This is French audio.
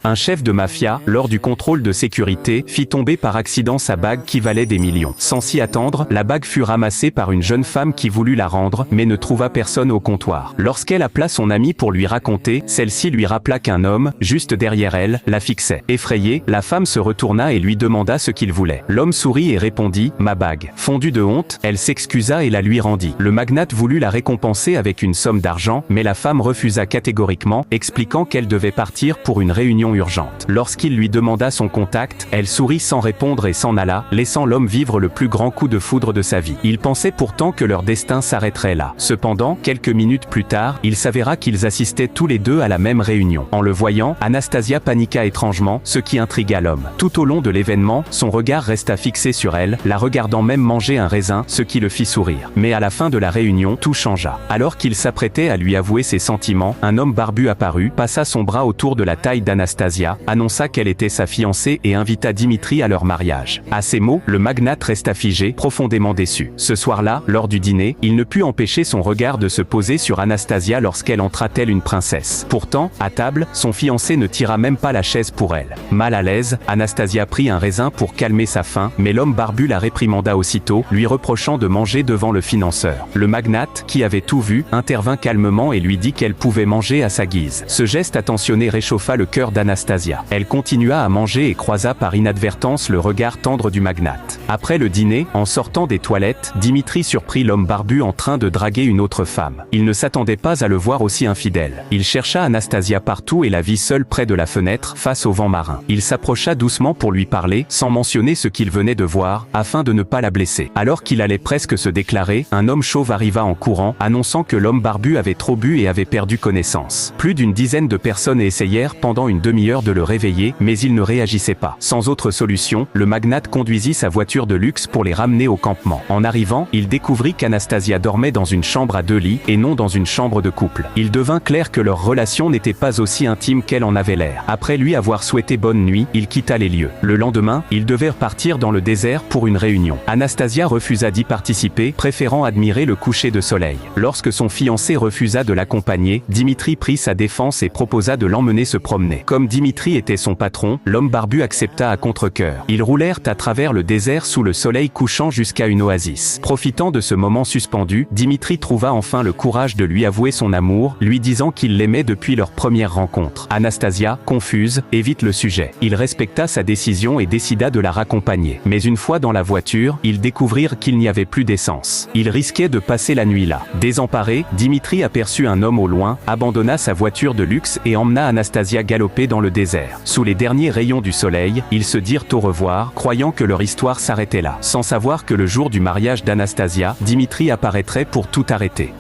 Un chef de mafia, lors du contrôle de sécurité, fit tomber par accident sa bague qui valait des millions. Sans s'y attendre, la bague fut ramassée par une jeune femme qui voulut la rendre, mais ne trouva personne au comptoir. Lorsqu'elle appela son amie pour lui raconter, celle-ci lui rappela qu'un homme, juste derrière elle, la fixait. Effrayée, la femme se retourna et lui demanda ce qu'il voulait. L'homme sourit et répondit « Ma bague ». Fondue de honte, elle s'excusa et la lui rendit. Le magnate voulut la récompenser avec une somme d'argent, mais la femme refusa catégoriquement, expliquant qu'elle devait partir pour une réunion urgente. Lorsqu'il lui demanda son contact, elle sourit sans répondre et s'en alla, laissant l'homme vivre le plus grand coup de foudre de sa vie. Il pensait pourtant que leur destin s'arrêterait là. Cependant, quelques minutes plus tard, il s'avéra qu'ils assistaient tous les deux à la même réunion. En le voyant, Anastasia paniqua étrangement, ce qui intrigua l'homme. Tout au long de l'événement, son regard resta fixé sur elle, la regardant même manger un raisin, ce qui le fit sourire. Mais à la fin de la réunion, tout changea. Alors qu'il s'apprêtait à lui avouer ses sentiments, un homme barbu apparut, passa son bras autour de la taille d'Anastasia, annonça qu'elle était sa fiancée et invita Dimitri à leur mariage. À ces mots, le magnate resta figé, profondément déçu. Ce soir-là, lors du dîner, il ne put empêcher son regard de se poser sur Anastasia lorsqu'elle entra telle une princesse. Pourtant, à table, son fiancé ne tira même pas la chaise pour elle. Mal à l'aise, Anastasia prit un raisin pour calmer sa faim, mais l'homme barbu la réprimanda aussitôt, lui reprochant de manger devant le financeur. Le magnate, qui avait tout vu, intervint calmement et lui dit qu'elle pouvait manger à sa guise. Ce geste attentionné réchauffa le cœur d'Anastasia. Elle continua à manger et croisa par inadvertance le regard tendre du magnate. Après le dîner, en sortant des toilettes, Dimitri surprit l'homme barbu en train de draguer une autre femme. Il ne s'attendait pas à le voir aussi infidèle. Il chercha Anastasia partout et la vit seule près de la fenêtre, face au vent marin. Il s'approcha doucement pour lui parler, sans mentionner ce qu'il venait de voir, afin de ne pas la blesser. Alors qu'il allait presque se déclarer, un homme chauve arriva en courant, annonçant que l'homme barbu avait trop bu et avait perdu connaissance. Plus d'une dizaine de personnes essayèrent pendant une demi-heure de le réveiller, mais il ne réagissait pas. Sans autre solution, le magnate conduisit sa voiture de luxe pour les ramener au campement. En arrivant, il découvrit qu'Anastasia dormait dans une chambre à 2 lits, et non dans une chambre de couple. Il devint clair que leur relation n'était pas aussi intime qu'elle en avait l'air. Après lui avoir souhaité bonne nuit, il quitta les lieux. Le lendemain, ils devaient repartir dans le désert pour une réunion. Anastasia refusa d'y participer, préférant admirer le coucher de soleil. Lorsque son fiancé refusa de l'accompagner, Dimitri prit sa défense et proposa de l'emmener se promener. Comme Dimitri était son patron, l'homme barbu accepta à contre-cœur. Ils roulèrent à travers le désert sous le soleil couchant jusqu'à une oasis. Profitant de ce moment suspendu, Dimitri trouva enfin le courage de lui avouer son amour, lui disant qu'il l'aimait depuis leur première rencontre. Anastasia, confuse, évite le sujet. Il respecta sa décision et décida de la raccompagner. Mais une fois dans la voiture, ils découvrirent qu'il n'y avait plus d'essence. Ils risquaient de passer la nuit là. Désemparé, Dimitri aperçut un homme au loin, abandonna sa voiture de luxe et emmena Anastasia galoper dans le désert. Sous les derniers rayons du soleil, ils se dirent au revoir, croyant que leur histoire s'arrêtait là. Sans savoir que le jour du mariage d'Anastasia, Dimitri apparaîtrait pour tout arrêter.